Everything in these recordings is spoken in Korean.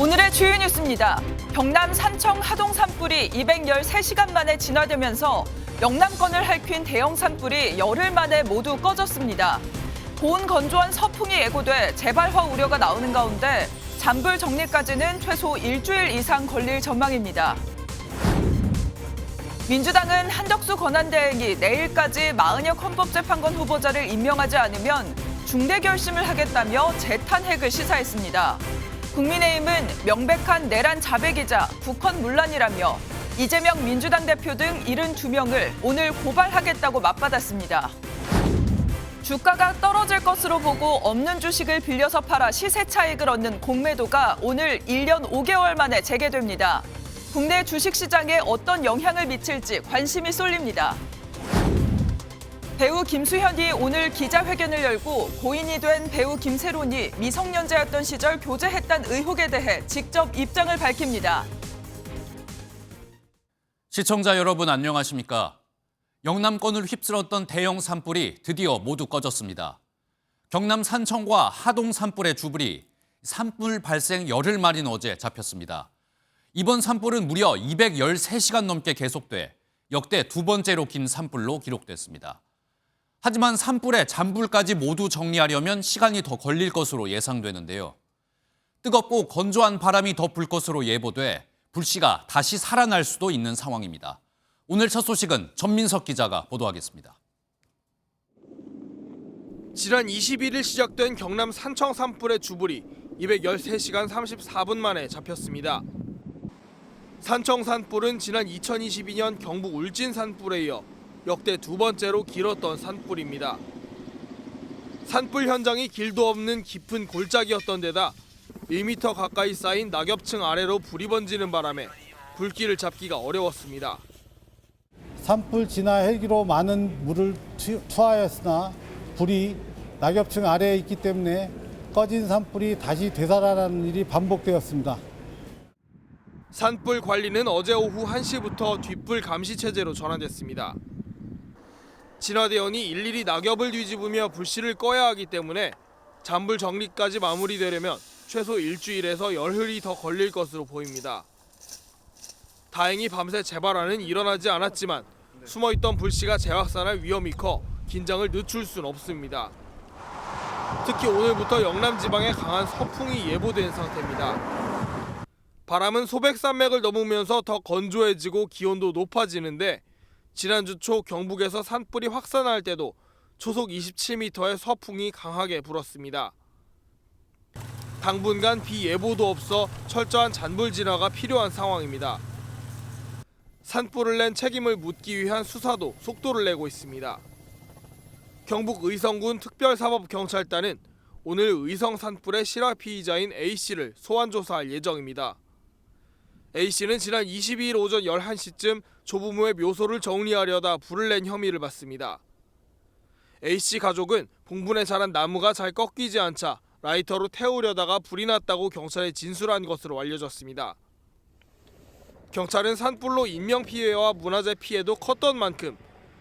오늘의 주요 뉴스입니다. 경남 산청 하동 산불이 213시간 만에 진화되면서 영남권을 핥힌 대형 산불이 열흘 만에 모두 꺼졌습니다. 고온 건조한 서풍이 예고돼 재발화 우려가 나오는 가운데 잔불 정리까지는 최소 일주일 이상 걸릴 전망입니다. 민주당은 한덕수 권한대행이 내일까지 마은혁 헌법재판관 후보자를 임명하지 않으면 중대 결심을 하겠다며 재탄핵을 시사했습니다. 국민의힘은 명백한 내란 자백이자 국헌 문란이라며 이재명 민주당 대표 등 72명을 오늘 고발하겠다고 맞받았습니다. 주가가 떨어질 것으로 보고 없는 주식을 빌려서 팔아 시세 차익을 얻는 공매도가 오늘 1년 5개월 만에 재개됩니다. 국내 주식시장에 어떤 영향을 미칠지 관심이 쏠립니다. 배우 김수현이 오늘 기자회견을 열고 고인이 된 배우 김세론이 미성년자였던 시절 교제했다는 의혹에 대해 직접 입장을 밝힙니다. 시청자 여러분 안녕하십니까? 영남권을 휩쓸었던 대형 산불이 드디어 모두 꺼졌습니다. 경남 산청과 하동 산불의 주불이 산불 발생 열흘 만인 어제 잡혔습니다. 이번 산불은 무려 213시간 넘게 계속돼 역대 두 번째로 긴 산불로 기록됐습니다. 하지만 산불의 잔불까지 모두 정리하려면 시간이 더 걸릴 것으로 예상되는데요. 뜨겁고 건조한 바람이 더 불 것으로 예보돼 불씨가 다시 살아날 수도 있는 상황입니다. 오늘 첫 소식은 전민석 기자가 보도하겠습니다. 지난 21일 시작된 경남 산청 산불의 주불이 213시간 34분 만에 잡혔습니다. 산청 산불은 지난 2022년 경북 울진 산불에 이어 역대 두 번째로 길었던 산불입니다. 산불 현장이 길도 없는 깊은 골짜기였던 데다 1m 가까이 쌓인 낙엽층 아래로 불이 번지는 바람에 불길을 잡기가 어려웠습니다. 산불 진화 헬기로 많은 물을 투하했으나 불이 낙엽층 아래에 있기 때문에 꺼진 산불이 다시 되살아나는 일이 반복되었습니다. 산불 관리는 어제 오후 1시부터 뒷불 감시 체제로 전환됐습니다. 진화대원이 일일이 낙엽을 뒤집으며 불씨를 꺼야 하기 때문에 잔불 정리까지 마무리되려면 최소 일주일에서 열흘이 더 걸릴 것으로 보입니다. 다행히 밤새 재발화는 일어나지 않았지만 숨어있던 불씨가 재확산할 위험이 커 긴장을 늦출 순 없습니다. 특히 오늘부터 영남 지방에 강한 서풍이 예보된 상태입니다. 바람은 소백산맥을 넘으면서 더 건조해지고 기온도 높아지는데 지난주 초 경북에서 산불이 확산할 때도 초속 27m의 서풍이 강하게 불었습니다. 당분간 비 예보도 없어 철저한 잔불 진화가 필요한 상황입니다. 산불을 낸 책임을 묻기 위한 수사도 속도를 내고 있습니다. 경북 의성군 특별사법경찰단은 오늘 의성 산불의 실화 피의자인 A씨를 소환 조사할 예정입니다. A씨는 지난 22일 오전 11시쯤 조부모의 묘소를 정리하려다 불을 낸 혐의를 받습니다. A씨 가족은 봉분에 자란 나무가 잘 꺾이지 않자 라이터로 태우려다가 불이 났다고 경찰에 진술한 것으로 알려졌습니다. 경찰은 산불로 인명피해와 문화재 피해도 컸던 만큼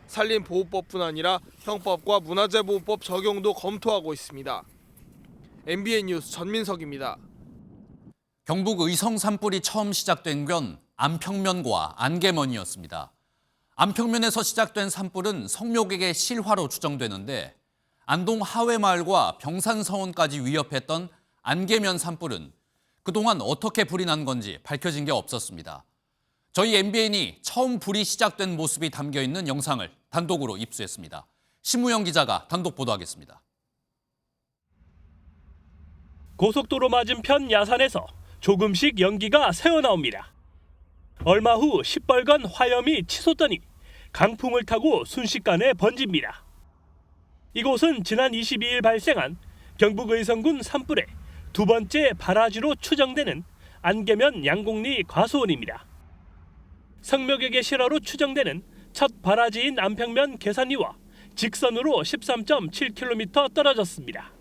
산림보호법뿐 아니라 형법과 문화재보호법 적용도 검토하고 있습니다. MBN 뉴스 전민석입니다. 경북 의성 산불이 처음 시작된 건 안평면과 안개면이었습니다. 안평면에서 시작된 산불은 성묘객의 실화로 추정되는데 안동 하회마을과 병산서원까지 위협했던 안개면 산불은 그동안 어떻게 불이 난 건지 밝혀진 게 없었습니다. 저희 MBN이 처음 불이 시작된 모습이 담겨있는 영상을 단독으로 입수했습니다. 심우영 기자가 단독 보도하겠습니다. 고속도로 맞은편 야산에서 조금씩 연기가 새어나옵니다. 얼마 후 시뻘건 화염이 치솟더니 강풍을 타고 순식간에 번집니다. 이곳은 지난 22일 발생한 경북 의성군 산불의 두 번째 발화지로 추정되는 안개면 양곡리 과수원입니다. 성묘객의 실화로 추정되는 첫 발화지인 안평면 계산리와 직선으로 13.7km 떨어졌습니다.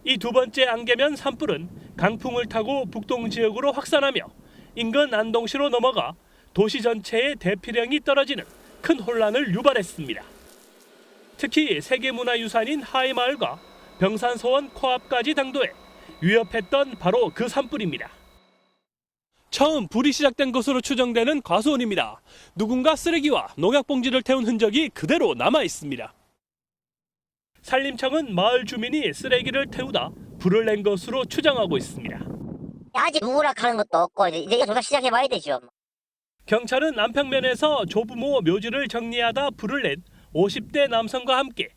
이 두 번째 안개면 산불은 강풍을 타고 북동 지역으로 확산하며 인근 안동시로 넘어가 도시 전체에 대피령이 떨어지는 큰 혼란을 유발했습니다. 특히 세계문화유산인 하회마을과 병산서원 코앞까지 당도해 위협했던 바로 그 산불입니다. 처음 불이 시작된 것으로 추정되는 과수원입니다. 누군가 쓰레기와 농약봉지를 태운 흔적이 그대로 남아 있습니다. 산림청은 마을 주민이 쓰레기를 태우다 불을 낸 것으로 추정하고 있습니다. 아직 누구락하는 것도 없고 이제 조사 시작해봐야 되죠. 경찰은 안평면에서 조부모 묘지를 정리하다 불을 낸 50대 남성과 함께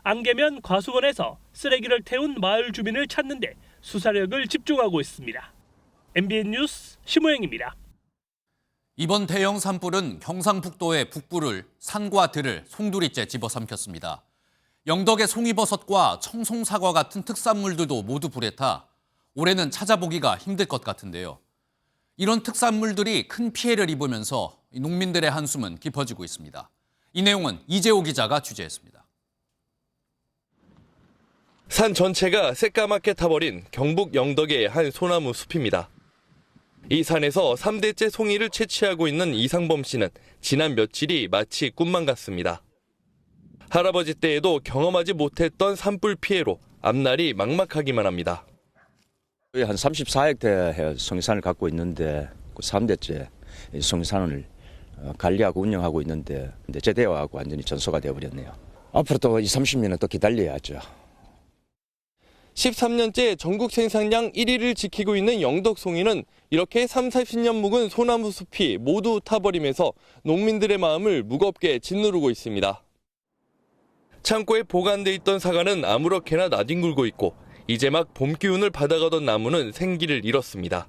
안개면 과수원에서 쓰레기를 태운 마을 주민을 찾는 데 수사력을 집중하고 있습니다. MBN 뉴스 심호영입니다. 이번 대형 산불은 경상북도의 북부를 산과 들을 송두리째 집어삼켰습니다. 영덕의 송이버섯과 청송사과 같은 특산물들도 모두 불에 타 올해는 찾아보기가 힘들 것 같은데요. 이런 특산물들이 큰 피해를 입으면서 농민들의 한숨은 깊어지고 있습니다. 이 내용은 이재호 기자가 취재했습니다. 산 전체가 새까맣게 타버린 경북 영덕의 한 소나무 숲입니다. 이 산에서 3대째 송이를 채취하고 있는 이상범 씨는 지난 며칠이 마치 꿈만 같습니다. 할아버지 때에도 경험하지 못했던 산불 피해로 앞날이 막막하기만 합니다. 한 34헥타르의 송이산을 갖고 있는데 3대째 송이산을 관리하고 운영하고 있는데 제대화하고 완전히 전소가 되어버렸네요. 앞으로 또 30년은 또 기다려야죠. 13년째 전국 생산량 1위를 지키고 있는 영덕송이는 이렇게 30-40년 묵은 소나무 숲이 모두 타버리면서 농민들의 마음을 무겁게 짓누르고 있습니다. 창고에 보관돼 있던 사과는 아무렇게나 나뒹굴고 있고 이제 막 봄 기운을 받아가던 나무는 생기를 잃었습니다.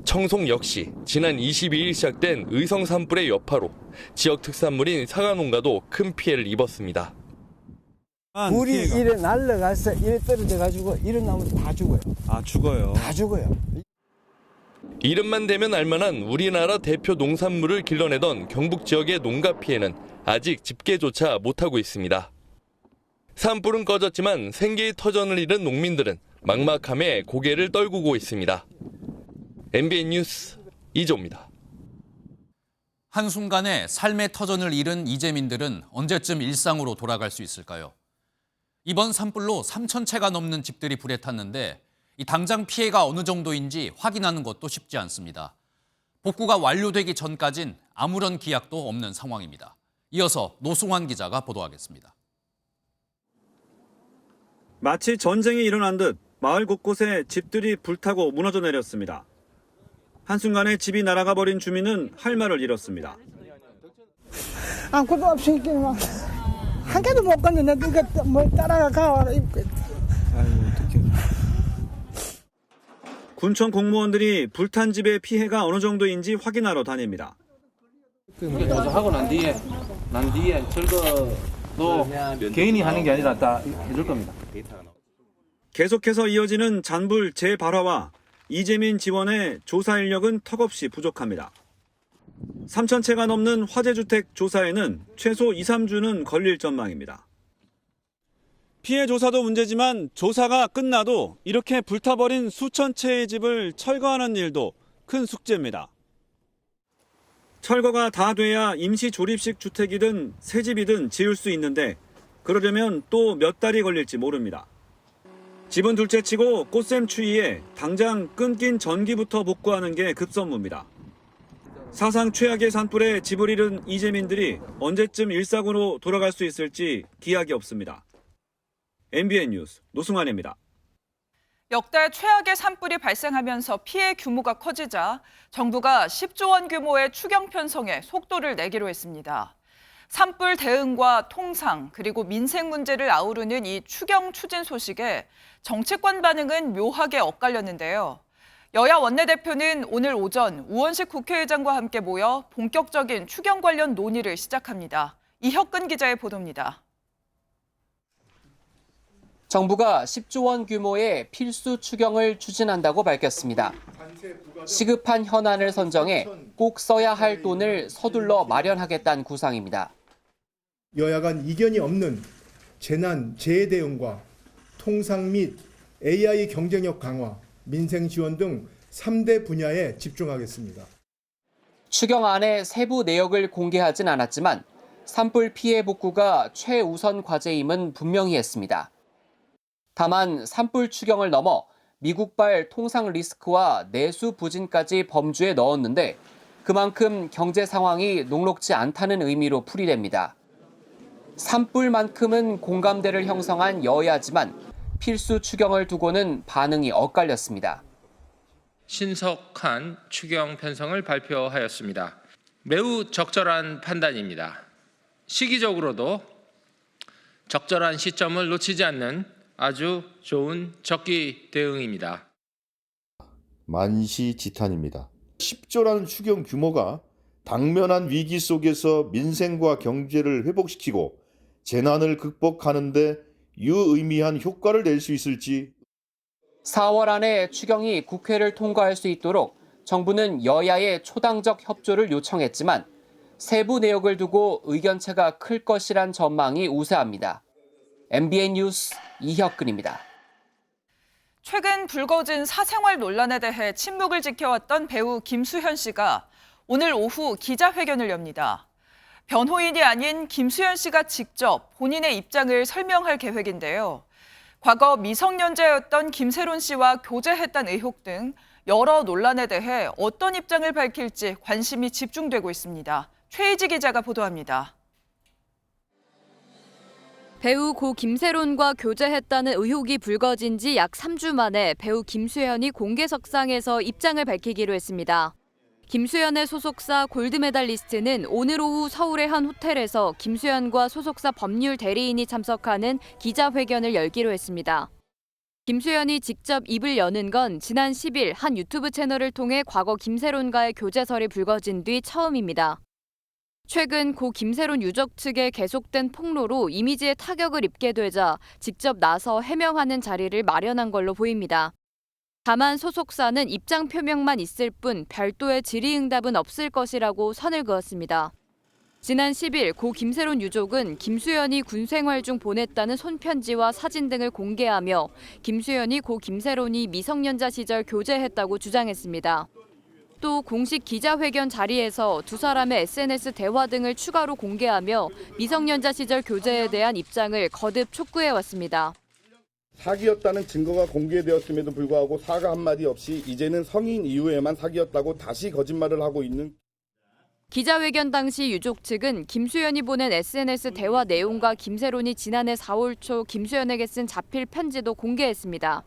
청송 역시 지난 22일 시작된 의성 산불의 여파로 지역 특산물인 사과 농가도 큰 피해를 입었습니다. 불이 이래 날라가서 이래 떨어져가지고 이런 나무 다 죽어요. 아, 죽어요? 다 죽어요. 이름만 대면 알만한 우리나라 대표 농산물을 길러내던 경북 지역의 농가 피해는 아직 집계조차 못하고 있습니다. 산불은 꺼졌지만 생계의 터전을 잃은 농민들은 막막함에 고개를 떨구고 있습니다. MBN 뉴스 이조입니다. 한순간에 삶의 터전을 잃은 이재민들은 언제쯤 일상으로 돌아갈 수 있을까요? 이번 산불로 3,000채가 넘는 집들이 불에 탔는데 이 당장 피해가 어느 정도인지 확인하는 것도 쉽지 않습니다. 복구가 완료되기 전까진 아무런 기약도 없는 상황입니다. 이어서 노승환 기자가 보도하겠습니다. 마치 전쟁이 일어난 듯 마을 곳곳에 집들이 불타고 무너져 내렸습니다. 한순간에 집이 날아가 버린 주민은 할 말을 잃었습니다. 아무것도 없이 막 한 개도 못 건졌는데 이거 뭐 따라가 가와라 입고. 아유, 어떡해. 군청 공무원들이 불탄 집의 피해가 어느 정도인지 확인하러 다닙니다. 하고 난 뒤에 철거도 개인이 하는 게 아니라 다 해줄 겁니다. 계속해서 이어지는 잔불 재발화와 이재민 지원의 조사 인력은 턱없이 부족합니다. 3,000채가 넘는 화재주택 조사에는 최소 2-3주는 걸릴 전망입니다. 피해 조사도 문제지만 조사가 끝나도 이렇게 불타버린 수천 채의 집을 철거하는 일도 큰 숙제입니다. 철거가 다 돼야 임시 조립식 주택이든 새 집이든 지을 수 있는데 그러려면 또 몇 달이 걸릴지 모릅니다. 집은 둘째치고 꽃샘 추위에 당장 끊긴 전기부터 복구하는 게 급선무입니다. 사상 최악의 산불에 집을 잃은 이재민들이 언제쯤 일상으로 돌아갈 수 있을지 기약이 없습니다. MBN 뉴스 노승환입니다. 역대 최악의 산불이 발생하면서 피해 규모가 커지자 정부가 10조 원 규모의 추경 편성에 속도를 내기로 했습니다. 산불 대응과 통상 그리고 민생 문제를 아우르는 이 추경 추진 소식에 정치권 반응은 묘하게 엇갈렸는데요. 여야 원내대표는 오늘 오전 우원식 국회의장과 함께 모여 본격적인 추경 관련 논의를 시작합니다. 이혁근 기자의 보도입니다. 정부가 10조 원 규모의 필수 추경을 추진한다고 밝혔습니다. 시급한 현안을 선정해 꼭 써야 할 돈을 서둘러 마련하겠다는 구상입니다. 여야 간 이견이 없는 재난, 재해 대응과 통상 및 AI 경쟁력 강화, 민생 지원 등 3대 분야에 집중하겠습니다. 추경안의 세부 내역을 공개하진 않았지만 산불 피해 복구가 최우선 과제임은 분명히 했습니다. 다만 산불 추경을 넘어 미국발 통상 리스크와 내수 부진까지 범주에 넣었는데 그만큼 경제 상황이 녹록지 않다는 의미로 풀이됩니다. 산불만큼은 공감대를 형성한 여야지만 필수 추경을 두고는 반응이 엇갈렸습니다. 신속한 추경 편성을 발표하였습니다. 매우 적절한 판단입니다. 시기적으로도 적절한 시점을 놓치지 않는 아주 좋은 적기 대응입니다. 만시지탄입니다. 10조라는 추경 규모가 당면한 위기 속에서 민생과 경제를 회복시키고 재난을 극복하는 데 유의미한 효과를 낼 수 있을지 4월 안에 추경이 국회를 통과할 수 있도록 정부는 여야의 초당적 협조를 요청했지만 세부 내역을 두고 의견차가 클 것이란 전망이 우세합니다. MBN 뉴스 이혁근입니다. 최근 불거진 사생활 논란에 대해 침묵을 지켜왔던 배우 김수현 씨가 오늘 오후 기자회견을 엽니다. 변호인이 아닌 김수현 씨가 직접 본인의 입장을 설명할 계획인데요. 과거 미성년자였던 김세론 씨와 교제했다는 의혹 등 여러 논란에 대해 어떤 입장을 밝힐지 관심이 집중되고 있습니다. 최희지 기자가 보도합니다. 배우 고 김세론과 교제했다는 의혹이 불거진 지 약 3주 만에 배우 김수현이 공개석상에서 입장을 밝히기로 했습니다. 김수현의 소속사 골드메달리스트는 오늘 오후 서울의 한 호텔에서 김수현과 소속사 법률 대리인이 참석하는 기자회견을 열기로 했습니다. 김수현이 직접 입을 여는 건 지난 10일 한 유튜브 채널을 통해 과거 김세론과의 교제설이 불거진 뒤 처음입니다. 최근 고 김세론 유족 측의 계속된 폭로로 이미지에 타격을 입게 되자 직접 나서 해명하는 자리를 마련한 걸로 보입니다. 다만 소속사는 입장 표명만 있을 뿐 별도의 질의응답은 없을 것이라고 선을 그었습니다. 지난 10일 고 김세론 유족은 김수현이 군 생활 중 보냈다는 손편지와 사진 등을 공개하며 김수현이 고 김세론이 미성년자 시절 교제했다고 주장했습니다. 또 공식 기자회견 자리에서 두 사람의 SNS 대화 등을 추가로 공개하며 미성년자 시절 교제에 대한 입장을 거듭 촉구해왔습니다. 사기였다는 증거가 공개되었음에도 불구하고 사과 한마디 없이 이제는 성인 이후에만 사기였다고 다시 거짓말을 하고 있는. 기자회견 당시 유족 측은 김수현이 보낸 SNS 대화 내용과 김세론이 지난해 4월 초 김수현에게 쓴 자필 편지도 공개했습니다.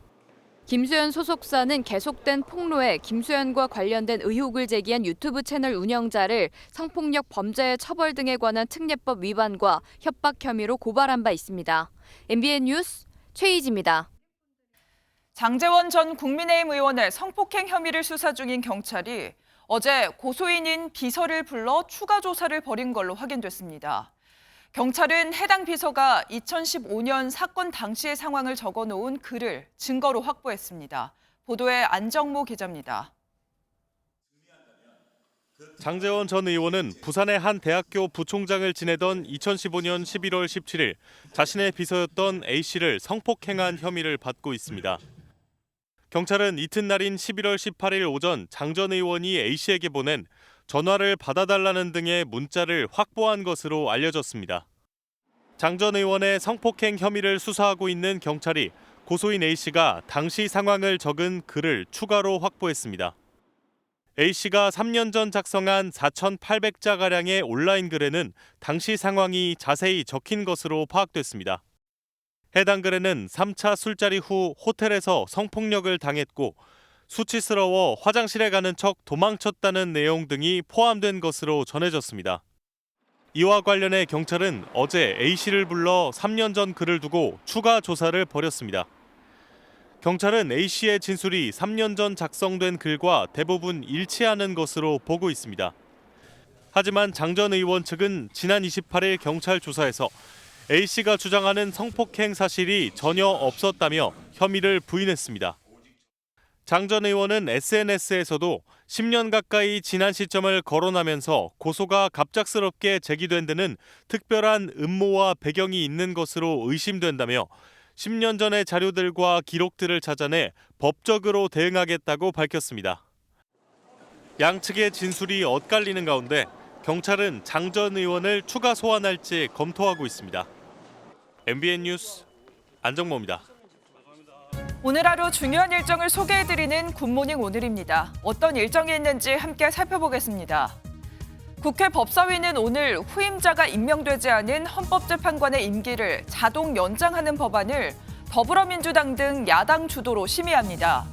김수현 소속사는 계속된 폭로에 김수현과 관련된 의혹을 제기한 유튜브 채널 운영자를 성폭력 범죄 처벌 등에 관한 특례법 위반과 협박 혐의로 고발한 바 있습니다. MBN 뉴스 최희지입니다. 장제원 전 국민의힘 의원의 성폭행 혐의를 수사 중인 경찰이 어제 고소인인 비서를 불러 추가 조사를 벌인 걸로 확인됐습니다. 경찰은 해당 비서가 2015년 사건 당시의 상황을 적어놓은 글을 증거로 확보했습니다. 보도에 안정모 기자입니다. 장제원 전 의원은 부산의 한 대학교 부총장을 지내던 2015년 11월 17일 자신의 비서였던 A씨를 성폭행한 혐의를 받고 있습니다. 경찰은 이튿날인 11월 18일 오전 장 전 의원이 A씨에게 보낸 전화를 받아달라는 등의 문자를 확보한 것으로 알려졌습니다. 장 전 의원의 성폭행 혐의를 수사하고 있는 경찰이 고소인 A씨가 당시 상황을 적은 글을 추가로 확보했습니다. A씨가 3년 전 작성한 4,800자가량의 온라인 글에는 당시 상황이 자세히 적힌 것으로 파악됐습니다. 해당 글에는 3차 술자리 후 호텔에서 성폭력을 당했고 수치스러워 화장실에 가는 척 도망쳤다는 내용 등이 포함된 것으로 전해졌습니다. 이와 관련해 경찰은 어제 A씨를 불러 3년 전 글을 두고 추가 조사를 벌였습니다. 경찰은 A씨의 진술이 3년 전 작성된 글과 대부분 일치하는 것으로 보고 있습니다. 하지만 장 전 의원 측은 지난 28일 경찰 조사에서 A씨가 주장하는 성폭행 사실이 전혀 없었다며 혐의를 부인했습니다. 장 전 의원은 SNS에서도 10년 가까이 지난 시점을 거론하면서 고소가 갑작스럽게 제기된 데는 특별한 음모와 배경이 있는 것으로 의심된다며 10년 전의 자료들과 기록들을 찾아내 법적으로 대응하겠다고 밝혔습니다. 양측의 진술이 엇갈리는 가운데 경찰은 장 전 의원을 추가 소환할지 검토하고 있습니다. MBN 뉴스 안정모입니다. 오늘 하루 중요한 일정을 소개해드리는 굿모닝 오늘입니다. 어떤 일정이 있는지 함께 살펴보겠습니다. 국회 법사위는 오늘 후임자가 임명되지 않은 헌법재판관의 임기를 자동 연장하는 법안을 더불어민주당 등 야당 주도로 심의합니다.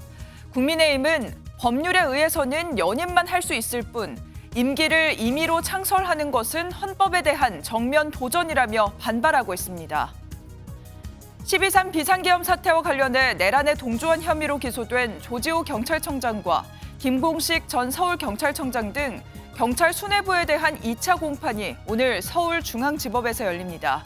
국민의힘은 법률에 의해서는 연임만 할 수 있을 뿐 임기를 임의로 창설하는 것은 헌법에 대한 정면 도전이라며 반발하고 있습니다. 12.3 비상계엄 사태와 관련해 내란에 동조한 혐의로 기소된 조지호 경찰청장과 김공식 전 서울경찰청장 등 경찰 수뇌부에 대한 2차 공판이 오늘 서울중앙지법에서 열립니다.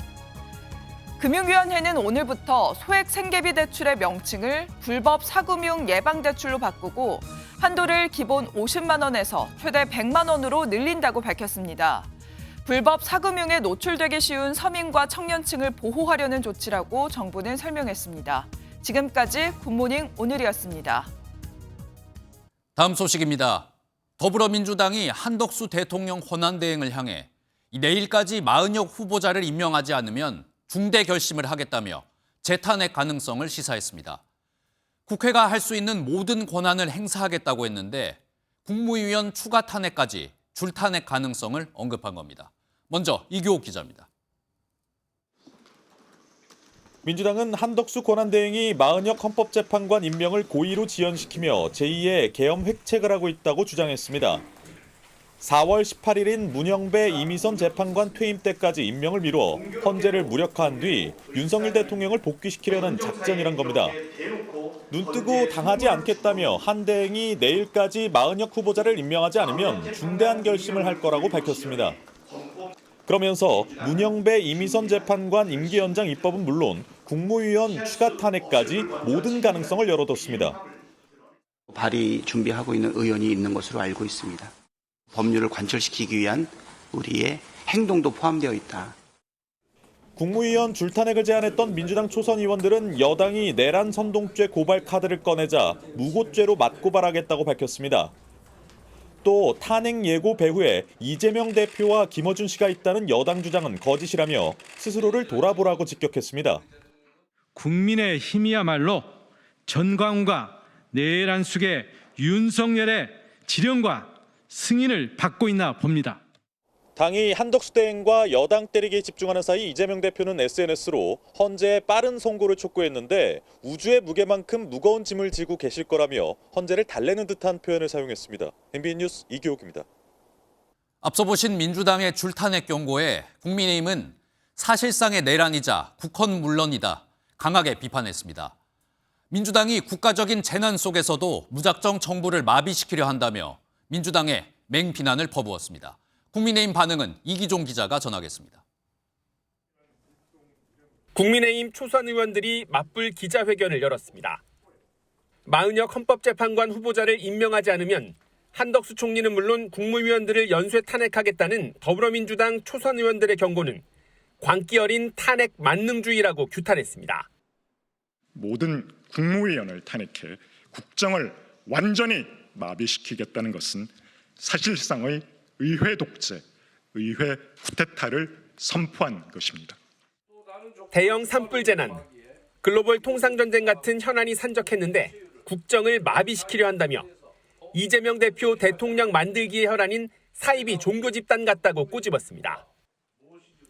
금융위원회는 오늘부터 소액 생계비 대출의 명칭을 불법 사금융 예방대출로 바꾸고 한도를 기본 50만 원에서 최대 100만 원으로 늘린다고 밝혔습니다. 불법 사금융에 노출되기 쉬운 서민과 청년층을 보호하려는 조치라고 정부는 설명했습니다. 지금까지 굿모닝 오늘이었습니다. 다음 소식입니다. 더불어민주당이 한덕수 대통령 권한대행을 향해 내일까지 40여 후보자를 임명하지 않으면 중대 결심을 하겠다며 재탄핵 가능성을 시사했습니다. 국회가 할 수 있는 모든 권한을 행사하겠다고 했는데 국무위원 추가 탄핵까지 줄탄핵 가능성을 언급한 겁니다. 먼저 이규옥 기자입니다. 민주당은 한덕수 권한대행이 마은혁 헌법재판관 임명을 고의로 지연시키며 제2의 계엄 획책을 하고 있다고 주장했습니다. 4월 18일인 문영배 이미선 재판관 퇴임 때까지 임명을 미뤄 헌재를 무력화한 뒤 윤석열 대통령을 복귀시키려는 작전이란 겁니다. 눈뜨고 당하지 않겠다며 한 대행이 내일까지 마은혁 후보자를 임명하지 않으면 중대한 결심을 할 거라고 밝혔습니다. 그러면서 문영배 이미선 재판관 임기 연장 입법은 물론 국무위원 추가 탄핵까지 모든 가능성을 열어뒀습니다. 발의 준비하고 있는 의원이 있는 것으로 알고 있습니다. 법률을 관철시키기 위한 우리의 행동도 포함되어 있다. 국무위원 줄탄핵을 제안했던 민주당 초선 의원들은 여당이 내란 선동죄 고발 카드를 꺼내자 무고죄로 맞고발하겠다고 밝혔습니다. 또 탄핵 예고 배후에 이재명 대표와 김어준 씨가 있다는 여당 주장은 거짓이라며 스스로를 돌아보라고 직격했습니다. 국민의힘이야말로 전광훈과 내란 속의 윤석열의 지령과 승인을 받고 있나 봅니다. 당이 한덕수 대행과 여당 때리기에 집중하는 사이 이재명 대표는 SNS로 헌재에 빠른 선고를 촉구했는데 우주의 무게만큼 무거운 짐을 지고 계실 거라며 헌재를 달래는 듯한 표현을 사용했습니다. MBN 뉴스 이규옥입니다. 앞서 보신 민주당의 줄탄핵 경고에 국민의힘은 사실상의 내란이자 국헌 물론이다 강하게 비판했습니다. 민주당이 국가적인 재난 속에서도 무작정 정부를 마비시키려 한다며 민주당에 맹비난을 퍼부었습니다. 국민의힘 반응은 이기종 기자가 전하겠습니다. 국민의힘 초선 의원들이 맞불 기자회견을 열었습니다. 마은혁 헌법재판관 후보자를 임명하지 않으면 한덕수 총리는 물론 국무위원들을 연쇄 탄핵하겠다는 더불어민주당 초선 의원들의 경고는 광기 어린 탄핵 만능주의라고 규탄했습니다. 모든 국무위원을 탄핵해 국정을 완전히 마비시키겠다는 것은 사실상의 의회 독재, 의회 쿠데타를 선포한 것입니다. 대형 산불 재난, 글로벌 통상전쟁 같은 현안이 산적했는데 국정을 마비시키려 한다며 이재명 대표 대통령 만들기의 혈안인 사이비 종교 집단 같다고 꼬집었습니다.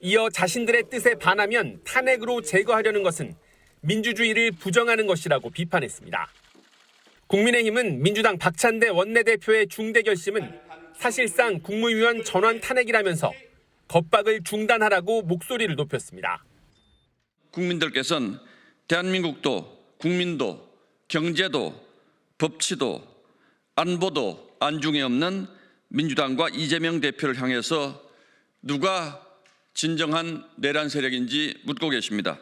이어 자신들의 뜻에 반하면 탄핵으로 제거하려는 것은 민주주의를 부정하는 것이라고 비판했습니다. 국민의힘은 민주당 박찬대 원내대표의 중대 결심은 사실상 국무위원 전원 탄핵이라면서 겁박을 중단하라고 목소리를 높였습니다. 국민들께서는 대한민국도 국민도 경제도 법치도 안보도 안중에 없는 민주당과 이재명 대표를 향해서 누가 진정한 내란 세력인지 묻고 계십니다.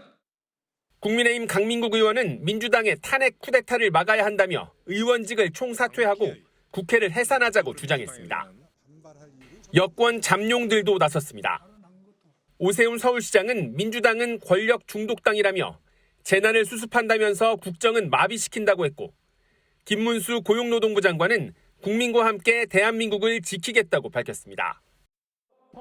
국민의힘 강민국 의원은 민주당의 탄핵 쿠데타를 막아야 한다며 의원직을 총사퇴하고 국회를 해산하자고 주장했습니다. 여권 잠룡들도 나섰습니다. 오세훈 서울시장은 민주당은 권력 중독당이라며 재난을 수습한다면서 국정은 마비시킨다고 했고, 김문수 고용노동부 장관은 국민과 함께 대한민국을 지키겠다고 밝혔습니다.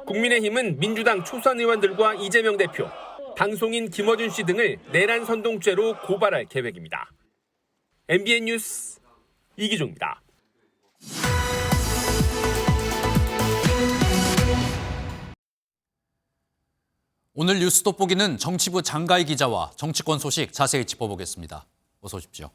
국민의힘은 민주당 초선 의원들과 이재명 대표, 방송인 김어준 씨 등을 내란 선동죄로 고발할 계획입니다. MBN 뉴스 이기종입니다. 오늘 뉴스 돋보기는 정치부 장가희 기자와 정치권 소식 자세히 짚어보겠습니다. 어서 오십시오.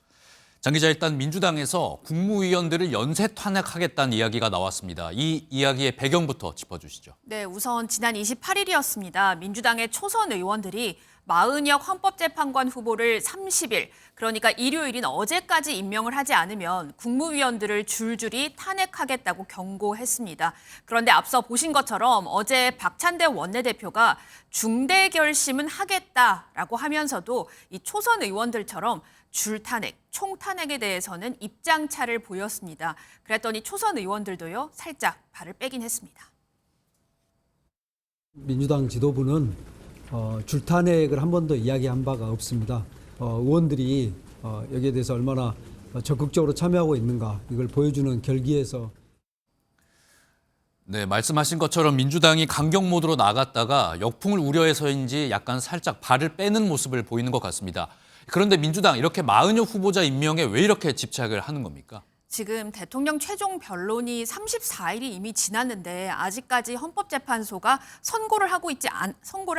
장 기자, 일단 민주당에서 국무위원들을 연쇄 탄핵하겠다는 이야기가 나왔습니다. 이 이야기의 배경부터 짚어주시죠. 네, 우선 지난 28일이었습니다. 민주당의 초선 의원들이 마은혁 헌법재판관 후보를 30일, 그러니까 일요일인 어제까지 임명을 하지 않으면 국무위원들을 줄줄이 탄핵하겠다고 경고했습니다. 그런데 앞서 보신 것처럼 어제 박찬대 원내대표가 중대 결심은 하겠다라고 하면서도 이 초선 의원들처럼 줄탄핵, 총탄핵에 대해서는 입장차를 보였습니다. 그랬더니 초선 의원들도요, 살짝 발을 빼긴 했습니다. 민주당 지도부는 줄탄핵을 한 번도 이야기한 바가 없습니다. 의원들이 여기에 대해서 얼마나 적극적으로 참여하고 있는가, 이걸 보여주는 결기에서. 네, 말씀하신 것처럼 민주당이 강경 모드로 나갔다가 역풍을 우려해서인지 약간 살짝 발을 빼는 모습을 보이는 것 같습니다. 그런데 민주당 이렇게 마은혁 후보자 임명에 왜 이렇게 집착을 하는 겁니까? 지금 대통령 최종 변론이 34일이 이미 지났는데 아직까지 헌법재판소가 선고를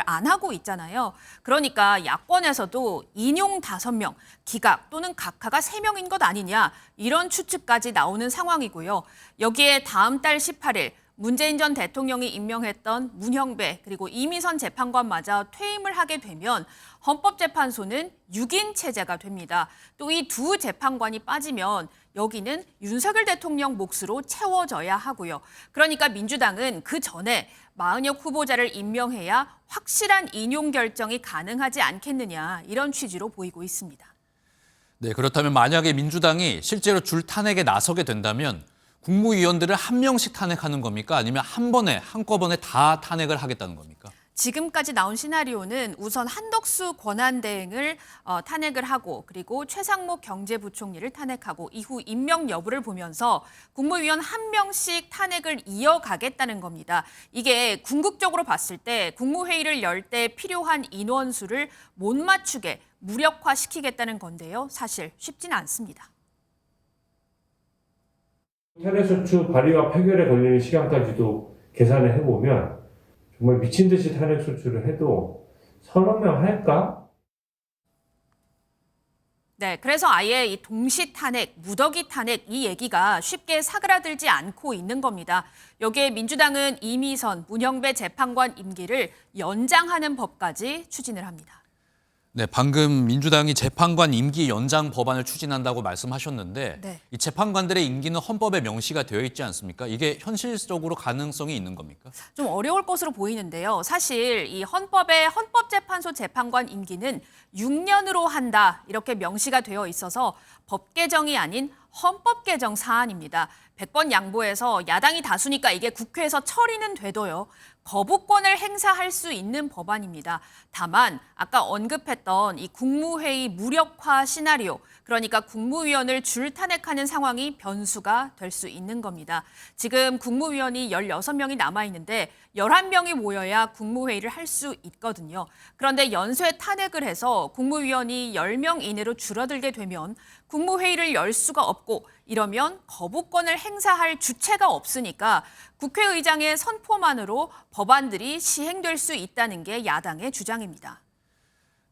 안 하고 있잖아요. 그러니까 야권에서도 인용 5명, 기각 또는 각하가 3명인 것 아니냐, 이런 추측까지 나오는 상황이고요. 여기에 다음 달 18일 문재인 전 대통령이 임명했던 문형배 그리고 이미선 재판관마저 퇴임을 하게 되면 헌법재판소는 6인 체제가 됩니다. 또 이 두 재판관이 빠지면 여기는 윤석열 대통령 몫으로 채워져야 하고요. 그러니까 민주당은 그 전에 마은혁 후보자를 임명해야 확실한 인용 결정이 가능하지 않겠느냐, 이런 취지로 보이고 있습니다. 네, 그렇다면 만약에 민주당이 실제로 줄 탄핵에 나서게 된다면 국무위원들을 한 명씩 탄핵하는 겁니까? 아니면 한꺼번에 다 탄핵을 하겠다는 겁니까? 지금까지 나온 시나리오는 우선 한덕수 권한대행을 탄핵을 하고, 그리고 최상목 경제부총리를 탄핵하고, 이후 임명 여부를 보면서 국무위원 한 명씩 탄핵을 이어가겠다는 겁니다. 이게 궁극적으로 봤을 때 국무회의를 열 때 필요한 인원수를 못 맞추게 무력화시키겠다는 건데요. 사실 쉽지는 않습니다. 탄핵소추 발의와 표결에 걸리는 시간까지도 계산을 해보면 정말 미친 듯이 탄핵소추를 해도 서너 명 할까? 네, 그래서 아예 이 동시 탄핵, 무더기 탄핵, 이 얘기가 쉽게 사그라들지 않고 있는 겁니다. 여기에 민주당은 이미선, 문형배 재판관 임기를 연장하는 법까지 추진을 합니다. 네, 방금 민주당이 재판관 임기 연장 법안을 추진한다고 말씀하셨는데 네. 이 재판관들의 임기는 헌법에 명시가 되어 있지 않습니까? 이게 현실적으로 가능성이 있는 겁니까? 좀 어려울 것으로 보이는데요. 사실 이 헌법에 헌법재판소 재판관 임기는 6년으로 한다, 이렇게 명시가 되어 있어서 법 개정이 아닌 헌법 개정 사안입니다. 100번 양보해서 야당이 다수니까 이게 국회에서 처리는 돼도요, 거부권을 행사할 수 있는 법안입니다. 다만 아까 언급했던 이 국무회의 무력화 시나리오, 그러니까 국무위원을 줄 탄핵하는 상황이 변수가 될 수 있는 겁니다. 지금 국무위원이 16명이 남아있는데 11명이 모여야 국무회의를 할 수 있거든요. 그런데 연쇄 탄핵을 해서 국무위원이 10명 이내로 줄어들게 되면 국무회의를 열 수가 없고, 이러면 거부권을 행사할 주체가 없으니까 국회의장의 선포만으로 법안들이 시행될 수 있다는 게 야당의 주장입니다.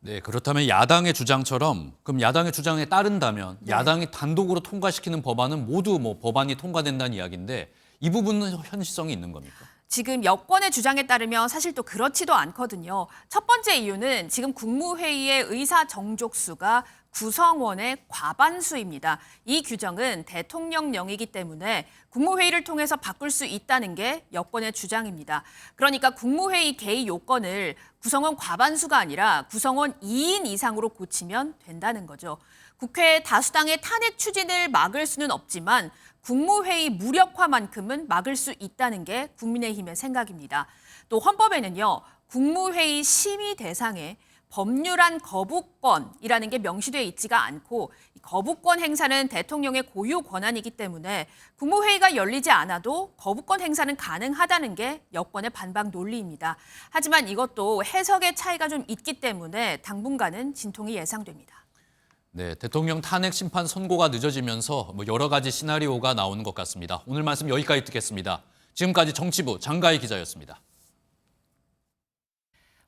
네, 그렇다면 야당의 주장처럼, 그럼 야당의 주장에 따른다면 야당이 단독으로 통과시키는 법안은 모두 법안이 통과된다는 이야기인데 이 부분은 현실성이 있는 겁니까? 지금 여권의 주장에 따르면 사실 또 그렇지도 않거든요. 첫 번째 이유는 지금 국무회의의 의사 정족수가 구성원의 과반수입니다. 이 규정은 대통령령이기 때문에 국무회의를 통해서 바꿀 수 있다는 게 여권의 주장입니다. 그러니까 국무회의 개의 요건을 구성원 과반수가 아니라 구성원 2인 이상으로 고치면 된다는 거죠. 국회 다수당의 탄핵 추진을 막을 수는 없지만 국무회의 무력화만큼은 막을 수 있다는 게 국민의힘의 생각입니다. 또 헌법에는요, 국무회의 심의 대상에 법률안 거부권이라는 게 명시되어 있지가 않고, 거부권 행사는 대통령의 고유 권한이기 때문에 국무회의가 열리지 않아도 거부권 행사는 가능하다는 게 여권의 반박 논리입니다. 하지만 이것도 해석의 차이가 좀 있기 때문에 당분간은 진통이 예상됩니다. 네, 대통령 탄핵 심판 선고가 늦어지면서 여러 가지 시나리오가 나오는 것 같습니다. 오늘 말씀 여기까지 듣겠습니다. 지금까지 정치부 장가희 기자였습니다.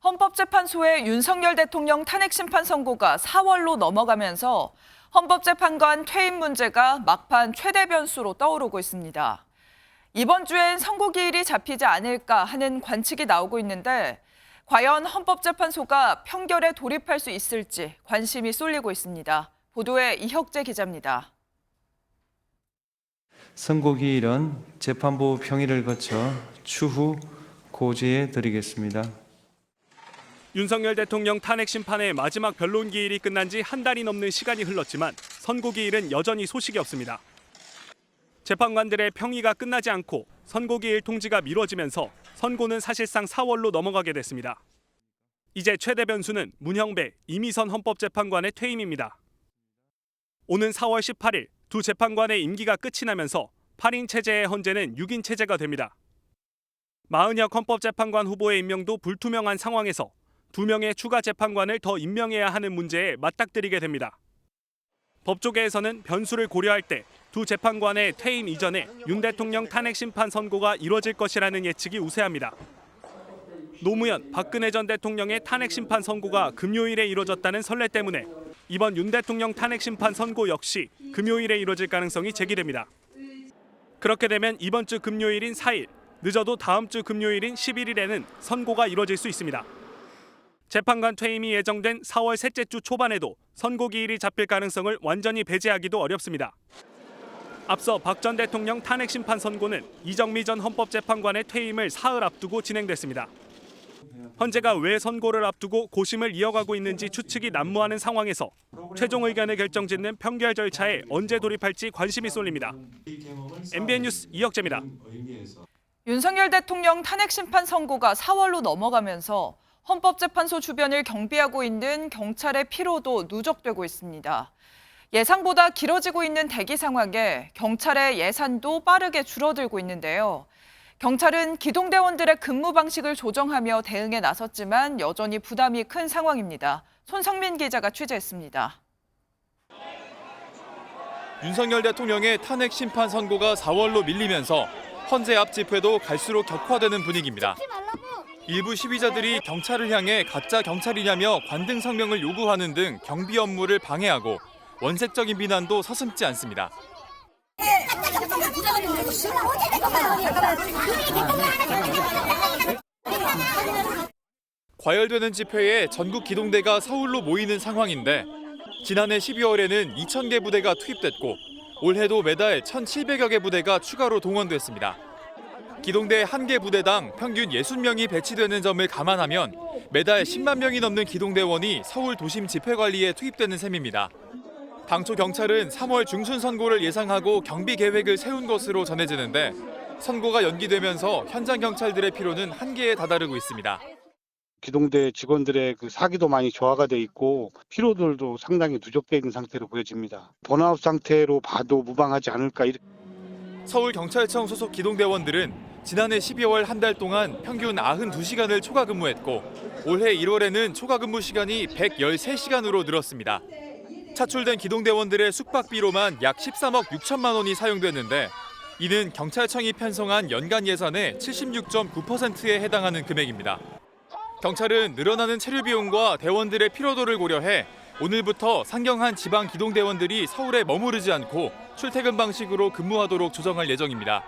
헌법재판소의 윤석열 대통령 탄핵 심판 선고가 4월로 넘어가면서 헌법재판관 퇴임 문제가 막판 최대 변수로 떠오르고 있습니다. 이번 주엔 선고 기일이 잡히지 않을까 하는 관측이 나오고 있는데 과연 헌법재판소가 평결에 돌입할 수 있을지 관심이 쏠리고 있습니다. 보도에 이혁재 기자입니다. 선고 기일은 재판부 평의를 거쳐 추후 고지해 드리겠습니다. 윤석열 대통령 탄핵 심판의 마지막 변론 기일이 끝난 지 한 달이 넘는 시간이 흘렀지만 선고 기일은 여전히 소식이 없습니다. 재판관들의 평의가 끝나지 않고 선고 기일 통지가 미뤄지면서 선고는 사실상 4월로 넘어가게 됐습니다. 이제 최대 변수는 문형배 이미선 헌법재판관의 퇴임입니다. 오는 4월 18일 두 재판관의 임기가 끝이 나면서 8인 체제의 헌재는 6인 체제가 됩니다. 마은혁 헌법재판관 후보의 임명도 불투명한 상황에서 2명의 추가 재판관을 더 임명해야 하는 문제에 맞닥뜨리게 됩니다. 법조계에서는 변수를 고려할 때 두 재판관의 퇴임 이전에 윤 대통령 탄핵 심판 선고가 이뤄질 것이라는 예측이 우세합니다. 노무현, 박근혜 전 대통령의 탄핵 심판 선고가 금요일에 이뤄졌다는 선례 때문에 이번 윤 대통령 탄핵 심판 선고 역시 금요일에 이뤄질 가능성이 제기됩니다. 그렇게 되면 이번 주 금요일인 4일, 늦어도 다음 주 금요일인 11일에는 선고가 이뤄질 수 있습니다. 재판관 퇴임이 예정된 4월 셋째 주 초반에도 선고 기일이 잡힐 가능성을 완전히 배제하기도 어렵습니다. 앞서 박 전 대통령 탄핵 심판 선고는 이정미 전 헌법재판관의 퇴임을 사흘 앞두고 진행됐습니다. 헌재가 왜 선고를 앞두고 고심을 이어가고 있는지 추측이 난무하는 상황에서 최종 의견을 결정짓는 평결 절차에 언제 돌입할지 관심이 쏠립니다. MBN 뉴스 이혁재입니다. 윤석열 대통령 탄핵 심판 선고가 4월로 넘어가면서 헌법재판소 주변을 경비하고 있는 경찰의 피로도 누적되고 있습니다. 예상보다 길어지고 있는 대기 상황에 경찰의 예산도 빠르게 줄어들고 있는데요. 경찰은 기동대원들의 근무 방식을 조정하며 대응에 나섰지만 여전히 부담이 큰 상황입니다. 손성민 기자가 취재했습니다. 윤석열 대통령의 탄핵 심판 선고가 4월로 밀리면서 헌재 앞 집회도 갈수록 격화되는 분위기입니다. 일부 시위자들이 경찰을 향해 가짜 경찰이냐며 관등 성명을 요구하는 등 경비 업무를 방해하고 원색적인 비난도 서슴지 않습니다. 과열되는 집회에 전국 기동대가 서울로 모이는 상황인데 지난해 12월에는 2,000개 부대가 투입됐고 올해도 매달 1,700여 개 부대가 추가로 동원됐습니다. 기동대 1개 부대당 평균 60명이 배치되는 점을 감안하면 매달 10만 명이 넘는 기동대원이 서울 도심 집회 관리에 투입되는 셈입니다. 당초 경찰은 3월 중순 선고를 예상하고 경비 계획을 세운 것으로 전해지는데 선고가 연기되면서 현장 경찰들의 피로는 한계에 다다르고 있습니다. 기동대 직원들의 사기도 많이 저하가 돼 있고 피로들도 상당히 누적돼 있는 상태로 보여집니다. 번아웃 상태로 봐도 무방하지 않을까. 서울경찰청 소속 기동대원들은 지난해 12월 한 달 동안 평균 92시간을 초과 근무했고 올해 1월에는 초과 근무 시간이 113시간으로 늘었습니다. 차출된 기동대원들의 숙박비로만 약 13억 6천만 원이 사용됐는데 이는 경찰청이 편성한 연간 예산의 76.9%에 해당하는 금액입니다. 경찰은 늘어나는 체류 비용과 대원들의 피로도를 고려해 오늘부터 상경한 지방 기동대원들이 서울에 머무르지 않고 출퇴근 방식으로 근무하도록 조정할 예정입니다.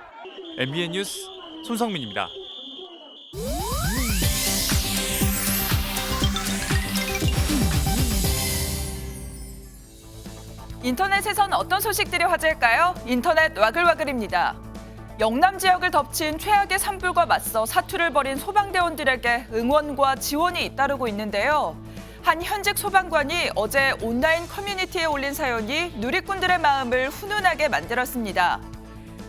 MBN 뉴스 손성민입니다. 인터넷에선 어떤 소식들이 화제일까요? 인터넷 와글와글입니다. 영남 지역을 덮친 최악의 산불과 맞서 사투를 벌인 소방대원들에게 응원과 지원이 잇따르고 있는데요. 한 현직 소방관이 어제 온라인 커뮤니티에 올린 사연이 누리꾼들의 마음을 훈훈하게 만들었습니다.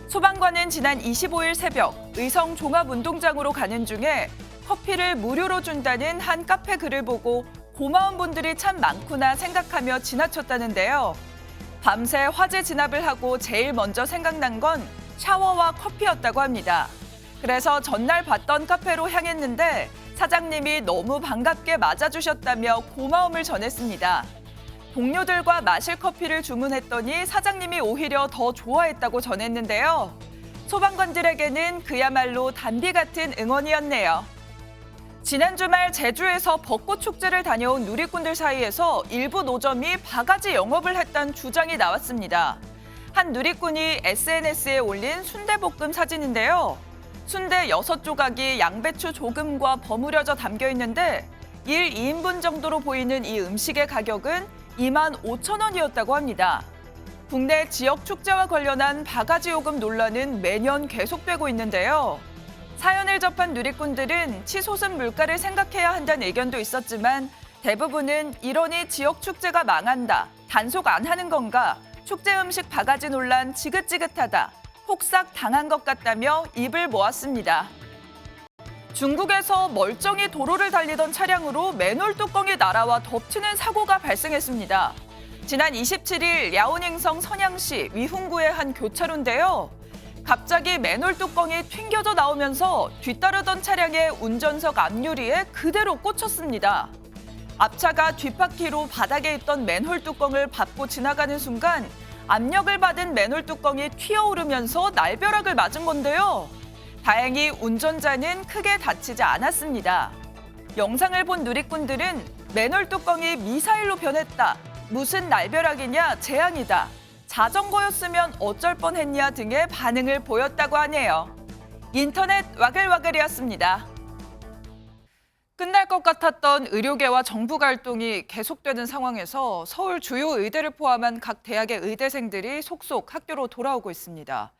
소방관은 지난 25일 새벽 의성 종합운동장으로 가는 중에 커피를 무료로 준다는 한 카페 글을 보고 고마운 분들이 참 많구나 생각하며 지나쳤다는데요. 밤새 화재 진압을 하고 제일 먼저 생각난 건 샤워와 커피였다고 합니다. 그래서 전날 봤던 카페로 향했는데 사장님이 너무 반갑게 맞아주셨다며 고마움을 전했습니다. 동료들과 마실 커피를 주문했더니 사장님이 오히려 더 좋아했다고 전했는데요. 소방관들에게는 그야말로 단비 같은 응원이었네요. 지난 주말 제주에서 벚꽃 축제를 다녀온 누리꾼들 사이에서 일부 노점이 바가지 영업을 했다는 주장이 나왔습니다. 한 누리꾼이 SNS에 올린 순대볶음 사진인데요. 순대 6조각이 양배추 조금과 버무려져 담겨 있는데 2인분 정도로 보이는 이 음식의 가격은 25,000원이었다고 합니다. 국내 지역 축제와 관련한 바가지 요금 논란은 매년 계속되고 있는데요. 사연을 접한 누리꾼들은 치솟은 물가를 생각해야 한다는 의견도 있었지만 대부분은 이러니 지역 축제가 망한다, 단속 안 하는 건가, 축제 음식 바가지 논란 지긋지긋하다, 폭삭 당한 것 같다며 입을 모았습니다. 중국에서 멀쩡히 도로를 달리던 차량으로 맨홀 뚜껑이 날아와 덮치는 사고가 발생했습니다. 지난 27일 야오닝성 선양시 위훈구의 한 교차로인데요. 갑자기 맨홀 뚜껑이 튕겨져 나오면서 뒤따르던 차량의 운전석 앞유리에 그대로 꽂혔습니다. 앞차가 뒷바퀴로 바닥에 있던 맨홀 뚜껑을 밟고 지나가는 순간 압력을 받은 맨홀 뚜껑이 튀어오르면서 날벼락을 맞은 건데요. 다행히 운전자는 크게 다치지 않았습니다. 영상을 본 누리꾼들은 맨홀 뚜껑이 미사일로 변했다, 무슨 날벼락이냐, 재앙이다, 자전거였으면 어쩔 뻔했냐 등의 반응을 보였다고 하네요. 인터넷 와글와글이었습니다. 끝날 것 같았던 의료계와 정부 갈등이 계속되는 상황에서 서울 주요 의대를 포함한 각 대학의 의대생들이 속속 학교로 돌아오고 있습니다.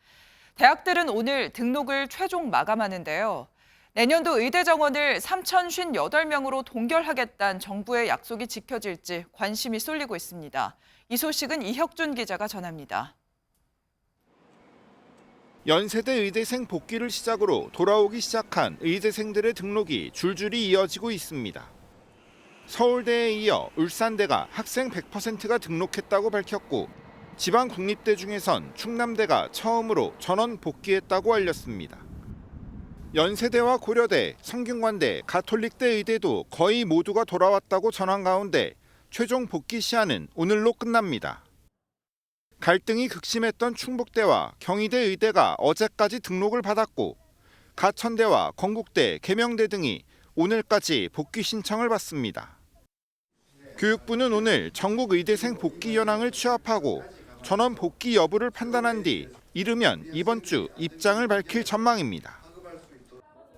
대학들은 오늘 등록을 최종 마감하는데요. 내년도 의대 정원을 3,058명으로 동결하겠다는 정부의 약속이 지켜질지 관심이 쏠리고 있습니다. 이 소식은 이혁준 기자가 전합니다. 연세대 의대생 복귀를 시작으로 돌아오기 시작한 의대생들의 등록이 줄줄이 이어지고 있습니다. 서울대에 이어 울산대가 학생 100%가 등록했다고 밝혔고 지방 국립대 중에선 충남대가 처음으로 전원 복귀했다고 알렸습니다. 연세대와 고려대, 성균관대, 가톨릭대 의대도 거의 모두가 돌아왔다고 전한 가운데 최종 복귀 시한은 오늘로 끝납니다. 갈등이 극심했던 충북대와 경희대 의대가 어제까지 등록을 받았고 가천대와 건국대, 계명대 등이 오늘까지 복귀 신청을 받습니다. 교육부는 오늘 전국 의대생 복귀 현황을 취합하고 전원 복귀 여부를 판단한 뒤 이르면 이번 주 입장을 밝힐 전망입니다.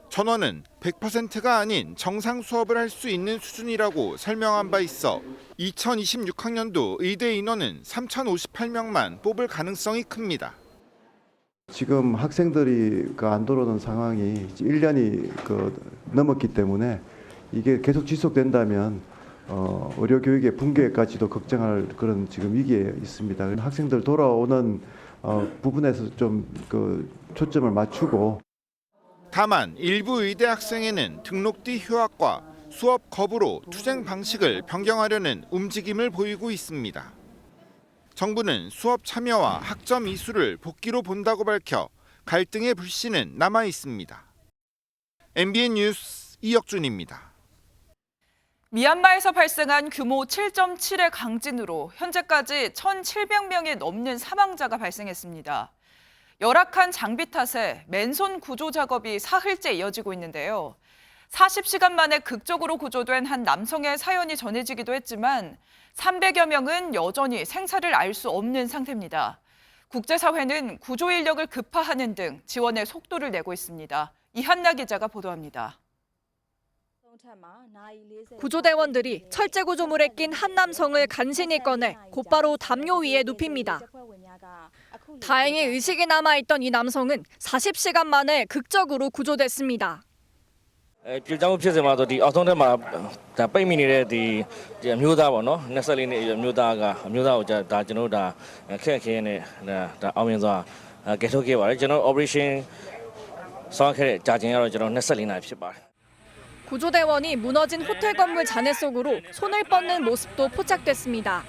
전원은 100%가 아닌 정상 수업을 할 수 있는 수준이라고 설명한 바 있어 2026학년도 의대 인원은 3,058명만 뽑을 가능성이 큽니다. 지금 학생들이 안 들어오는 상황이 1년이 넘었기 때문에 이게 계속 지속된다면 의료 교육의 붕괴까지도 걱정할 그런 지금 위기에 있습니다. 학생들 돌아오는 부분에서 좀 초점을 맞추고. 다만 일부 의대 학생에는 등록 뒤 휴학과 수업 거부로 투쟁 방식을 변경하려는 움직임을 보이고 있습니다. 정부는 수업 참여와 학점 이수를 복귀로 본다고 밝혀 갈등의 불씨는 남아 있습니다. MBN 뉴스 이혁준입니다. 미얀마에서 발생한 규모 7.7의 강진으로 현재까지 1,700명이 넘는 사망자가 발생했습니다. 열악한 장비 탓에 맨손 구조 작업이 사흘째 이어지고 있는데요. 40시간 만에 극적으로 구조된 한 남성의 사연이 전해지기도 했지만 300여 명은 여전히 생사를 알 수 없는 상태입니다. 국제사회는 구조 인력을 급파하는 등 지원의 속도를 내고 있습니다. 이한나 기자가 보도합니다. 구조대원들이 철제 구조물에 낀 한 남성을 간신히 꺼내 곧바로 담요 위에 눕힙니다. 다행히 의식이 남아있던 이 남성은 40시간 만에 극적으로 구조됐습니다. ပြကြောင်းဖြစ်စဉ်မှာဆိုအောက်ဆုံးထဲမှာဒါပိတ်မိနေတဲ့ဒီအမျိုးသားပေါ့နော်24နှစ်အမျိုးသားကအမျိုးသားကိုဒါကျွန်တော်တို့ဒါခက်ခဲနဲ့ဒါအောင်မြင်စွာကယ်ထုတ်ခဲ့ပါတယ်ကျွန်တော် operation ဆောင်ခဲ့တဲ့ကြာချိန်ကတော့ကျွန်တော်24နာရီဖြစ်ပါတယ် 구조대원이 무너진 호텔 건물 잔해 속으로 손을 뻗는 모습도 포착됐습니다.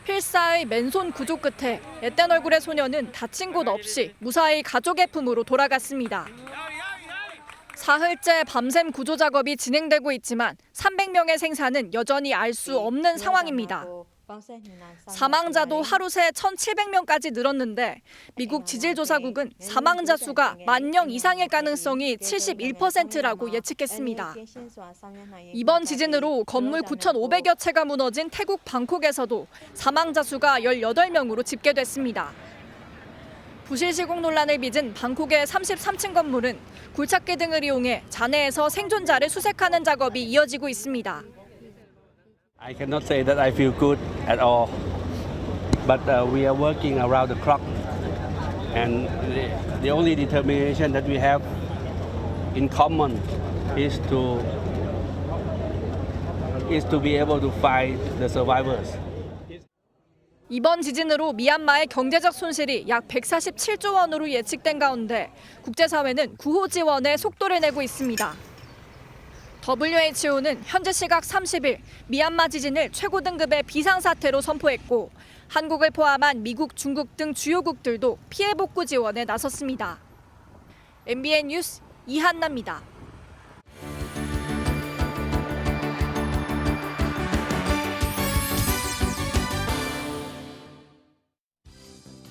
필사의 맨손 구조 끝에 앳된 얼굴의 소녀는 다친 곳 없이 무사히 가족의 품으로 돌아갔습니다. 사흘째 밤샘 구조 작업이 진행되고 있지만 300명의 생사는 여전히 알 수 없는 상황입니다. 사망자도 하루 새 1,700명까지 늘었는데 미국 지질조사국은 사망자 수가 10,000명 이상일 가능성이 71%라고 예측했습니다. 이번 지진으로 건물 9,500여 채가 무너진 태국 방콕에서도 사망자 수가 18명으로 집계됐습니다. 부실 시공 논란을 빚은 방콕의 33층 건물은 굴착기 등을 이용해 잔해에서 생존자를 수색하는 작업이 이어지고 있습니다. I cannot say that I feel good at all, but we are working around the clock, and the only determination that we have in common is to be able to find the survivors. 이번 지진으로 미얀마의 경제적 손실이 약 147조 원으로 예측된 가운데 국제사회는 구호 지원에 속도를 내고 있습니다. WHO는 현재 시각 30일 미얀마 지진을 최고 등급의 비상사태로 선포했고 한국을 포함한 미국, 중국 등 주요국들도 피해 복구 지원에 나섰습니다. MBN 뉴스 이한나입니다.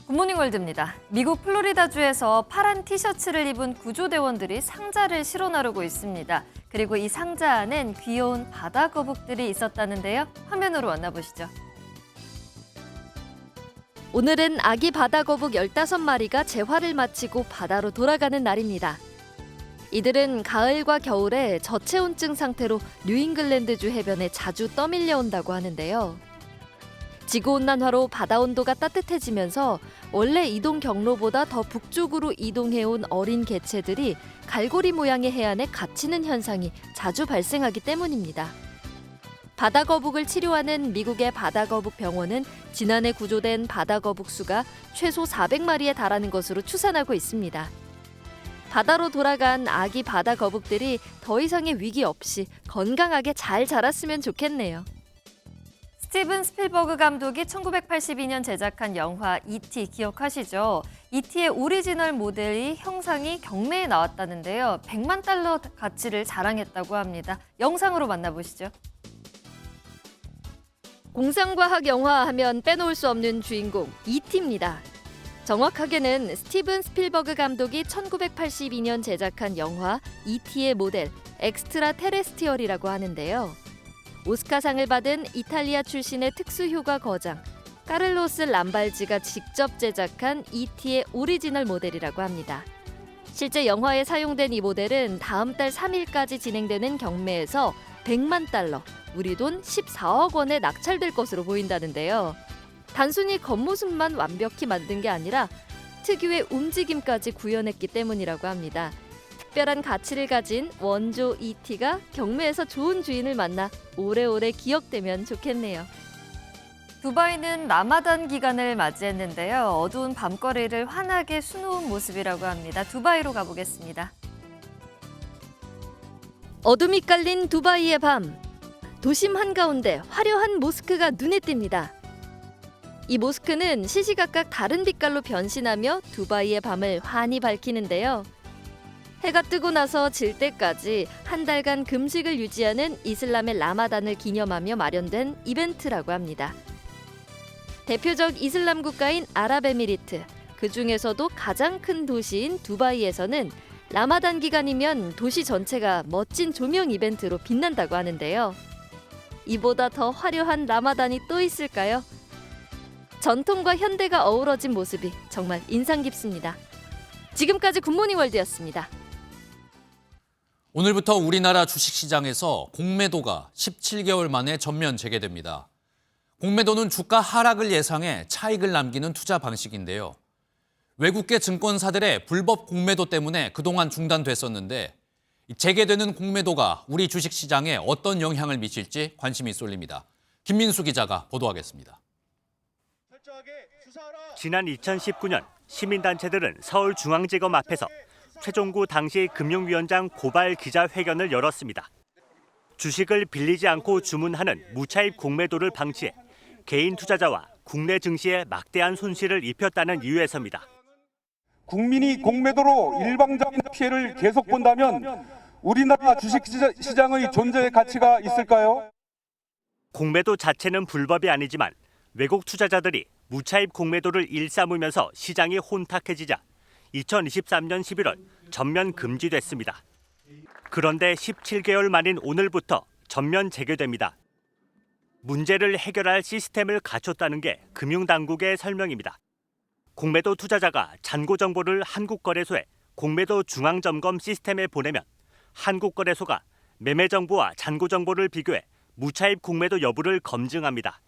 굿모닝 월드입니다. 미국 플로리다주에서 파란 티셔츠를 입은 구조대원들이 상자를 실어 나르고 있습니다. 그리고 이 상자 안엔 귀여운 바다 거북들이 있었다는데요. 화면으로 만나보시죠. 오늘은 아기 바다 거북 15마리가 재활을 마치고 바다로 돌아가는 날입니다. 이들은 가을과 겨울에 저체온증 상태로 뉴잉글랜드주 해변에 자주 떠밀려온다고 하는데요. 지구온난화로 바다 온도가 따뜻해지면서 원래 이동 경로보다 더 북쪽으로 이동해온 어린 개체들이 갈고리 모양의 해안에 갇히는 현상이 자주 발생하기 때문입니다. 바다거북을 치료하는 미국의 바다거북 병원은 지난해 구조된 바다거북 수가 최소 400마리에 달하는 것으로 추산하고 있습니다. 바다로 돌아간 아기 바다거북들이 더 이상의 위기 없이 건강하게 잘 자랐으면 좋겠네요. 스티븐 스필버그 감독이 1982년 제작한 영화 E.T. 기억하시죠? E.T.의 오리지널 모델이 형상이 경매에 나왔다는데요. 100만 달러 가치를 자랑했다고 합니다. 영상으로 만나보시죠. 공상과학 영화 하면 빼놓을 수 없는 주인공 E.T.입니다. 정확하게는 스티븐 스필버그 감독이 1982년 제작한 영화 E.T.의 모델 엑스트라 테레스티얼이라고 하는데요. 오스카상을 받은 이탈리아 출신의 특수효과 거장 카를로스 람발지가 직접 제작한 E.T.의 오리지널 모델이라고 합니다. 실제 영화에 사용된 이 모델은 다음 달 3일까지 진행되는 경매에서 100만 달러, 우리 돈 14억 원에 낙찰될 것으로 보인다는데요. 단순히 겉모습만 완벽히 만든 게 아니라 특유의 움직임까지 구현했기 때문이라고 합니다. 특별한 가치를 가진 원조 E.T.가 경매에서 좋은 주인을 만나 오래오래 기억되면 좋겠네요. 두바이는 라마단 기간을 맞이했는데요. 어두운 밤거리를 환하게 수놓은 모습이라고 합니다. 두바이로 가보겠습니다. 어둠이 깔린 두바이의 밤. 도심 한가운데 화려한 모스크가 눈에 띕니다. 이 모스크는 시시각각 다른 빛깔로 변신하며 두바이의 밤을 환히 밝히는데요. 해가 뜨고 나서 질 때까지 한 달간 금식을 유지하는 이슬람의 라마단을 기념하며 마련된 이벤트라고 합니다. 대표적 이슬람 국가인 아랍에미리트, 그중에서도 가장 큰 도시인 두바이에서는 라마단 기간이면 도시 전체가 멋진 조명 이벤트로 빛난다고 하는데요. 이보다 더 화려한 라마단이 또 있을까요? 전통과 현대가 어우러진 모습이 정말 인상 깊습니다. 지금까지 굿모닝 월드였습니다. 오늘부터 우리나라 주식시장에서 공매도가 17개월 만에 전면 재개됩니다. 공매도는 주가 하락을 예상해 차익을 남기는 투자 방식인데요. 외국계 증권사들의 불법 공매도 때문에 그동안 중단됐었는데 재개되는 공매도가 우리 주식시장에 어떤 영향을 미칠지 관심이 쏠립니다. 김민수 기자가 보도하겠습니다. 지난 2019년 시민단체들은 서울중앙지검 앞에서 최종구 당시 금융위원장 고발 기자회견을 열었습니다. 주식을 빌리지 않고 주문하는 무차입 공매도를 방치해 개인 투자자와 국내 증시에 막대한 손실을 입혔다는 이유에서입니다. 국민이 공매도로 일방적인 피해를 계속 본다면 우리나라 주식시장의 존재의 가치가 있을까요? 공매도 자체는 불법이 아니지만 외국 투자자들이 무차입 공매도를 일삼으면서 시장이 혼탁해지자 2023년 11월 전면 금지됐습니다. 그런데 17개월 만인 오늘부터 전면 재개됩니다. 문제를 해결할 시스템을 갖췄다는 게 금융당국의 설명입니다. 공매도 투자자가 잔고 정보를 한국거래소에 공매도 중앙점검 시스템에 보내면 한국거래소가 매매 정보와 잔고 정보를 비교해 무차입 공매도 여부를 검증합니다.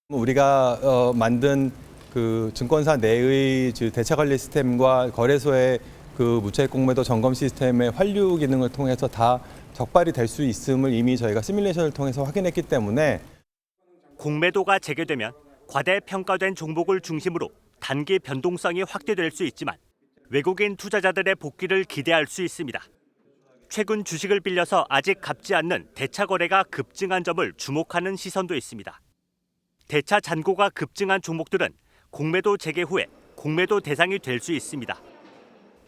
우리가 만든 그 증권사 내의 대차 관리 시스템과 거래소의 그 무차입 공매도 점검 시스템의 환류 기능을 통해서 다 적발이 될 수 있음을 이미 저희가 시뮬레이션을 통해서 확인했기 때문에 공매도가 재개되면 과대평가된 종목을 중심으로 단기 변동성이 확대될 수 있지만 외국인 투자자들의 복귀를 기대할 수 있습니다. 최근 주식을 빌려서 아직 갚지 않는 대차 거래가 급증한 점을 주목하는 시선도 있습니다. 대차 잔고가 급증한 종목들은 공매도 재개 후에 공매도 대상이 될 수 있습니다.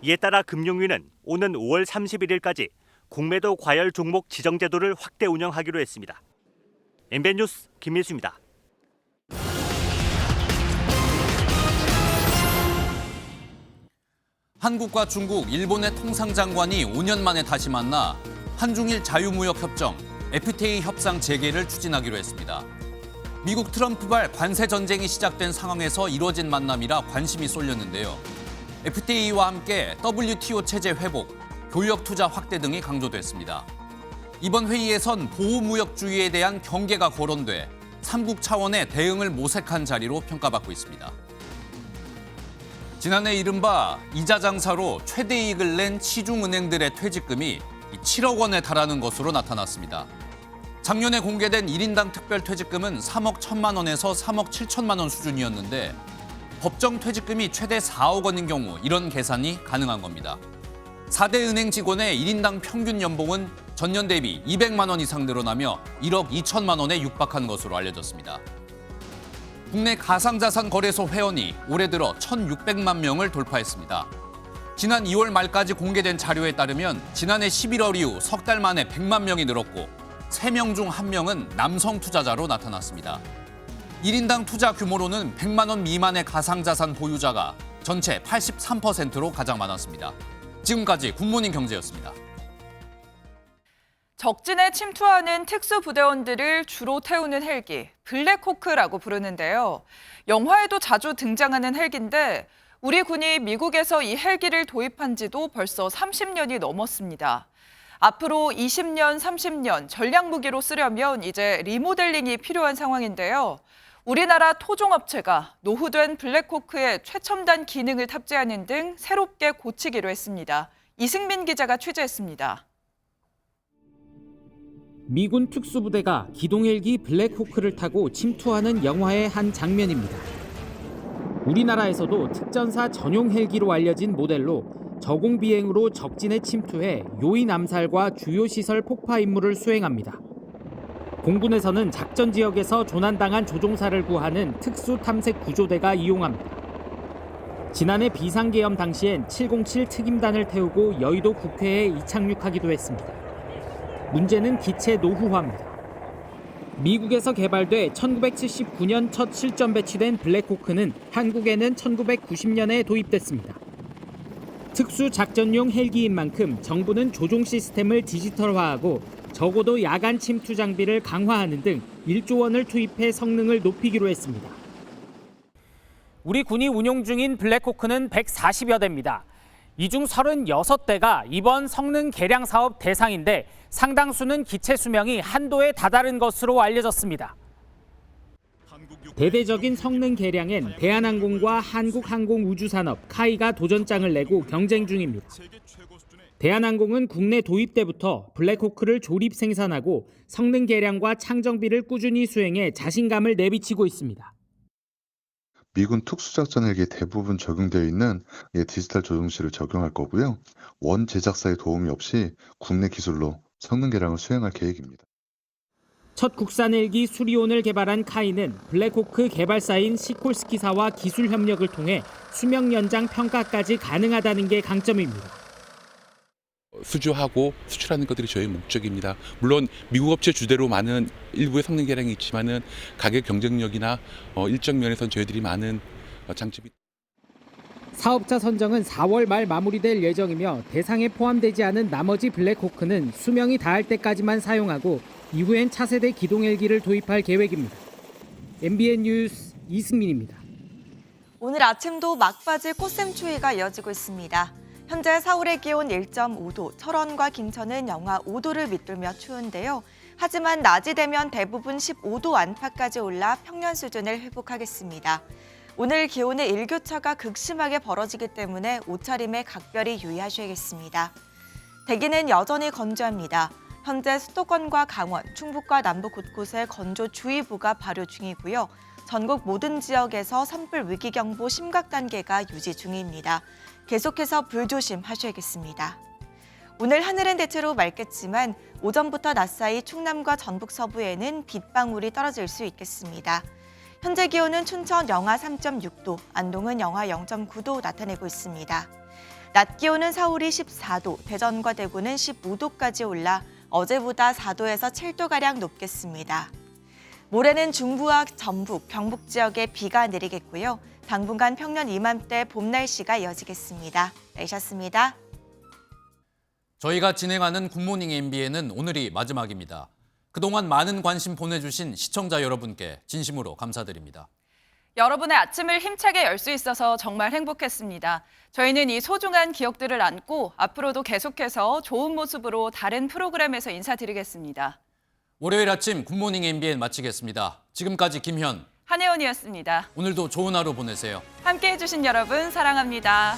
이에 따라 금융위는 오는 5월 31일까지 공매도 과열 종목 지정 제도를 확대 운영하기로 했습니다. MBN 뉴스 김민수입니다. 한국과 중국, 일본의 통상장관이 5년 만에 다시 만나 한중일 자유무역협정 FTA 협상 재개를 추진하기로 했습니다. 미국 트럼프발 관세 전쟁이 시작된 상황에서 이뤄진 만남이라 관심이 쏠렸는데요. FTA와 함께 WTO 체제 회복, 교역 투자 확대 등이 강조됐습니다. 이번 회의에선 보호무역주의에 대한 경계가 거론돼 3국 차원의 대응을 모색한 자리로 평가받고 있습니다. 지난해 이른바 이자 장사로 최대 이익을 낸 시중은행들의 퇴직금이 7억 원에 달하는 것으로 나타났습니다. 작년에 공개된 1인당 특별퇴직금은 3억 1천만 원에서 3억 7천만 원 수준이었는데 법정 퇴직금이 최대 4억 원인 경우 이런 계산이 가능한 겁니다. 4대 은행 직원의 1인당 평균 연봉은 전년 대비 200만 원 이상 늘어나며 1억 2천만 원에 육박한 것으로 알려졌습니다. 국내 가상자산 거래소 회원이 올해 들어 1,600만 명을 돌파했습니다. 지난 2월 말까지 공개된 자료에 따르면 지난해 11월 이후 석 달 만에 100만 명이 늘었고 3명 중 1명은 남성 투자자로 나타났습니다. 1인당 투자 규모로는 100만 원 미만의 가상자산 보유자가 전체 83%로 가장 많았습니다. 지금까지 굿모닝 경제였습니다. 적진에 침투하는 특수부대원들을 주로 태우는 헬기, 블랙호크라고 부르는데요. 영화에도 자주 등장하는 헬기인데 우리 군이 미국에서 이 헬기를 도입한 지도 벌써 30년이 넘었습니다. 앞으로 20년, 30년 전략무기로 쓰려면 이제 리모델링이 필요한 상황인데요. 우리나라 토종업체가 노후된 블랙호크에 최첨단 기능을 탑재하는 등 새롭게 고치기로 했습니다. 이승민 기자가 취재했습니다. 미군 특수부대가 기동헬기 블랙호크를 타고 침투하는 영화의 한 장면입니다. 우리나라에서도 특전사 전용 헬기로 알려진 모델로 저공 비행으로 적진에 침투해 요인 암살과 주요 시설 폭파 임무를 수행합니다. 공군에서는 작전 지역에서 조난당한 조종사를 구하는 특수탐색구조대가 이용합니다. 지난해 비상계엄 당시엔 707 특임단을 태우고 여의도 국회에 이착륙하기도 했습니다. 문제는 기체 노후화입니다. 미국에서 개발돼 1979년 첫 실전 배치된 블랙호크는 한국에는 1990년에 도입됐습니다. 특수작전용 헬기인 만큼 정부는 조종 시스템을 디지털화하고 적어도 야간 침투 장비를 강화하는 등 1조 원을 투입해 성능을 높이기로 했습니다. 우리 군이 운용 중인 블랙호크는 140여 대입니다. 이 중 36대가 이번 성능 개량 사업 대상인데 상당수는 기체 수명이 한도에 다다른 것으로 알려졌습니다. 대대적인 성능 개량엔 대한항공과 한국항공우주산업, 카이가 도전장을 내고 경쟁 중입니다. 대한항공은 국내 도입 때부터 블랙호크를 조립 생산하고 성능 개량과 창정비를 꾸준히 수행해 자신감을 내비치고 있습니다. 미군 특수작전 헬기에 대부분 적용되어 있는 디지털 조종실을 적용할 거고요. 원 제작사의 도움이 없이 국내 기술로 성능 개량을 수행할 계획입니다. 첫 국산 헬기 수리온을 개발한 카이는 블랙호크 개발사인 시콜스키사와 기술 협력을 통해 수명 연장 평가까지 가능하다는 게 강점입니다. 수주하고 수출하는 것들이 저희 목적입니다. 물론 미국 업체 주대로 많은 일부의 성능 개량이 있지만은 가격 경쟁력이나 일정 면에선 저희들이 많은 장점이. 사업자 선정은 4월 말 마무리될 예정이며 대상에 포함되지 않은 나머지 블랙호크는 수명이 다할 때까지만 사용하고 이후엔 차세대 기동 헬기를 도입할 계획입니다. MBN 뉴스 이승민입니다. 오늘 아침도 막바지 꽃샘추위가 이어지고 있습니다. 현재 서울의 기온 1.5도, 철원과 김천은 영하 5도를 밑돌며 추운데요. 하지만 낮이 되면 대부분 15도 안팎까지 올라 평년 수준을 회복하겠습니다. 오늘 기온의 일교차가 극심하게 벌어지기 때문에 옷차림에 각별히 유의하셔야겠습니다. 대기는 여전히 건조합니다. 현재 수도권과 강원, 충북과 남부 곳곳에 건조주의보가 발효 중이고요. 전국 모든 지역에서 산불 위기경보 심각 단계가 유지 중입니다. 계속해서 불조심하셔야겠습니다. 오늘 하늘은 대체로 맑겠지만 오전부터 낮 사이 충남과 전북 서부에는 빗방울이 떨어질 수 있겠습니다. 현재 기온은 춘천 영하 3.6도, 안동은 영하 0.9도 나타내고 있습니다. 낮 기온은 서울이 14도, 대전과 대구는 15도까지 올라 어제보다 4도에서 7도가량 높겠습니다. 모레는 중부와 전북, 경북 지역에 비가 내리겠고요. 당분간 평년 이맘때 봄 날씨가 이어지겠습니다. 내셨습니다. 저희가 진행하는 굿모닝 MBN은 오늘이 마지막입니다. 그동안 많은 관심 보내주신 시청자 여러분께 진심으로 감사드립니다. 여러분의 아침을 힘차게 열 수 있어서 정말 행복했습니다. 저희는 이 소중한 기억들을 안고 앞으로도 계속해서 좋은 모습으로 다른 프로그램에서 인사드리겠습니다. 월요일 아침 굿모닝 MBN 마치겠습니다. 지금까지 김현, 한혜원이었습니다. 오늘도 좋은 하루 보내세요. 함께해 주신 여러분 사랑합니다.